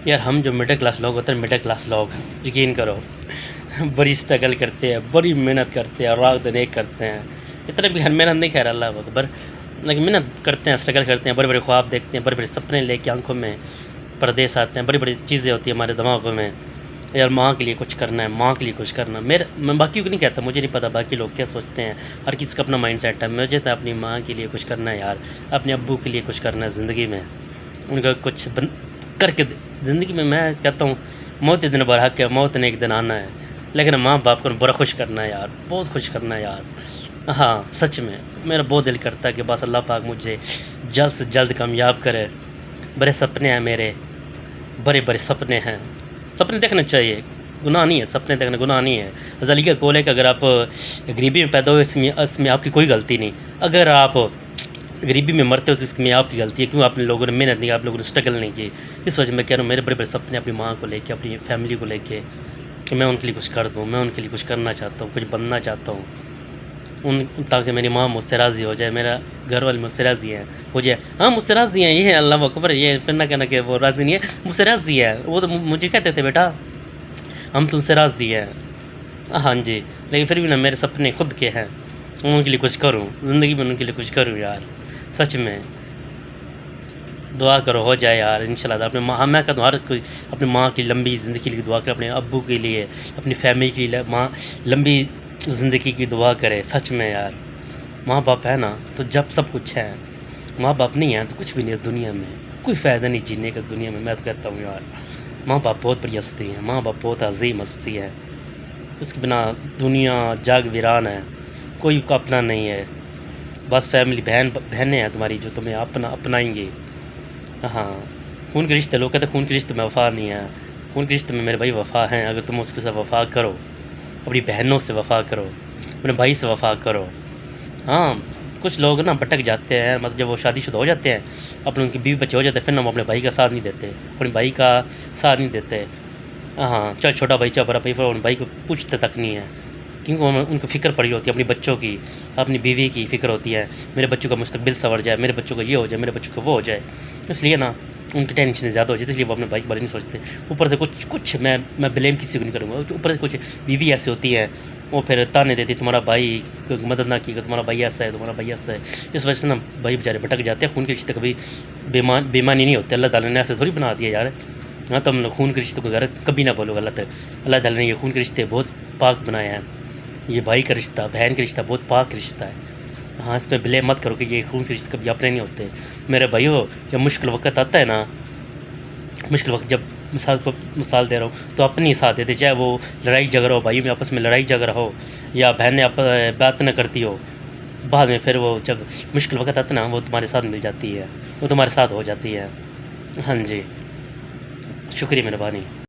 یار ہم جو مڈل کلاس لوگ ہوتے ہیں، مڈل کلاس لوگ یقین کرو بڑی اسٹرگل کرتے ہیں، بڑی محنت کرتے ہیں، رات دن ایک کرتے ہیں. اتنا بھی محنت نہیں، خیر اللہ اکبر، لیکن محنت کرتے ہیں، اسٹرگل کرتے ہیں، بڑے بڑے خواب دیکھتے ہیں، بڑے بڑے سپنے لے کے آنکھوں میں پردیس آتے ہیں، بڑی بڑی چیزیں ہوتی ہیں ہمارے دماغوں میں. یار ماں کے لیے کچھ کرنا ہے، ماں کے لیے کچھ کرنا ہے. میں باقیوں کو نہیں کہتا، مجھے نہیں پتہ باقی لوگ کیا سوچتے ہیں، ہر کسی کا اپنا مائنڈ سیٹ ہے. مجھے تو اپنی ماں کے لیے کچھ کرنا ہے یار، اپنے ابو کے لیے کچھ کرنا ہے زندگی میں، ان کا کچھ کر کے زندگی میں کہتا ہوں موت ایک دن برحق ہے، موت نے ایک دن آنا ہے، لیکن ماں باپ کو بڑا خوش کرنا ہے یار، بہت خوش کرنا ہے یار. ہاں سچ میں میرا بہت دل کرتا ہے کہ بس اللہ پاک مجھے جلد سے جلد کامیاب کرے. بڑے سپنے ہیں میرے، بڑے بڑے سپنے ہیں. سپنے دیکھنا چاہیے، گناہ نہیں ہے، سپنے دیکھنا گناہ نہیں ہے. غزالی کا قول ہے کہ اگر آپ غریبی میں پیدا ہوئے اس میں آپ کی کوئی غلطی نہیں، اگر آپ غریبی میں مرتے ہو تو اس میں آپ کی غلطی ہے، کیوں آپ نے لوگوں نے محنت نہیں، آپ لوگوں نے اسٹرگل نہیں کی. اس وجہ میں کہہ رہا ہوں میرے بڑے بڑے سپنے اپنی ماں کو لے کے، اپنی فیملی کو لے کے، کہ میں ان کے لیے کچھ کر دوں، میں ان کے لیے کچھ کرنا چاہتا ہوں، کچھ بننا چاہتا ہوں تاکہ میری ماں مجھ سے راضی ہو جائے، میرا گھر والے مجھ سے راضی ہیں ہو جائے. ہاں مجھ سے راضی ہیں، یہ ہے اللہ اکبر. یہ پھر نہ کہنا کہ وہ راضی نہیں ہے، مجھ سے راضی ہے. وہ تو مجھے کہتے تھے بیٹا ہم تم سے راضی ہیں. ہاں جی، لیکن پھر بھی نا میرے سپنے خود کے ہیں، ان کے لیے کچھ کروں زندگی میں، ان کے لیے کچھ کروں یار. سچ میں دعا کرو ہو جائے یار انشاءاللہ. اپنے ماں، میں کہتا ہوں ہر کوئی اپنی ماں کی لمبی زندگی کے لیے دعا کرے، اپنے ابو کے لیے، اپنی فیملی کے لیے ماں لمبی زندگی کی دعا کرے. سچ میں یار ماں باپ ہے نا تو جب سب کچھ ہے، ماں باپ نہیں ہیں تو کچھ بھی نہیں ہے دنیا میں، کوئی فائدہ نہیں جینے کا دنیا میں. میں تو کہتا ہوں یار ماں باپ بہت بڑی ہستی ہے، ماں باپ بہت عظیم ہستی ہے. اس کے بنا دنیا جاگ ویران ہے، کوئی کا اپنا نہیں ہے. بس فیملی بہنیں ہیں تمہاری جو تمہیں اپنائیں گی. ہاں خون کے رشتے، لوگ کہتے ہیں خون کے رشتے میں وفا نہیں ہے، خون کے رشتے میں میرے بھائی وفا ہیں. اگر تم اس کے ساتھ وفا کرو، اپنی بہنوں سے وفا کرو، اپنے بھائی سے وفا کرو. ہاں کچھ لوگ نا بھٹک جاتے ہیں، مطلب جب وہ شادی شدہ ہو جاتے ہیں، اپنے ان کے بیوی بچے ہو جاتے ہیں، پھر نا وہ اپنے بھائی کا ساتھ نہیں دیتے، اپنے بھائی کا ساتھ نہیں دیتے. ہاں چاہے چھوٹا بھائی چاہے بڑا بھائی، پھر ان بھائی کو پوچھتے تک نہیں ہے، کیونکہ ان کو فکر پڑی ہوتی ہے اپنی بچوں کی، اپنی بیوی کی فکر ہوتی ہے. میرے بچوں کا مستقبل سنور جائے، میرے بچوں کا یہ ہو جائے، میرے بچوں کا وہ ہو جائے. اس لیے نا ان کی ٹینشن زیادہ ہو جاتی ہے، اس لیے وہ اپنے بھائی کے بارے نہیں سوچتے. اوپر سے کچھ میں بلیم کسی کو نہیں کروں گا، اوپر سے کچھ بیوی ایسی ہوتی ہے وہ پھر تانے دیتی تمہارا بھائی مدد نہ کی، تمہارا بھائی ایسا ہے، تمہارا بھائی ایسا ہے. اس وجہ سے نا بھائی بیچارے بھٹک جاتے ہیں. خون کے رشتے کبھی بےمانی نہیں ہوتے، اللہ تعالیٰ نے ایسے تھوڑی بنا دیا یار. ہاں تم خون کے رشتے کو کبھی نہ بولو غلط ہے. اللہ تعالیٰ نے یہ خون کے رشتے بہت پاک بنایا ہے. یہ بھائی کا رشتہ، بہن کا رشتہ بہت پاک رشتہ ہے. ہاں اس میں بلیم مت کرو کہ یہ خون کے رشتے کبھی اپنے نہیں ہوتے. میرے بھائیو جب مشکل وقت آتا ہے نا، مشکل وقت جب مثال دے رہا ہوں تو اپنی ساتھ دیتے، چاہے وہ لڑائی جھگڑا ہو، بھائیوں میں آپس میں لڑائی جھگڑا ہو، یا بہنیں بات نہ کرتی ہو، بعد میں پھر وہ جب مشکل وقت آتا ہے نا وہ تمہارے ساتھ مل جاتی ہے، وہ تمہارے ساتھ ہو جاتی ہے. ہاں جی شکریہ مہربانی.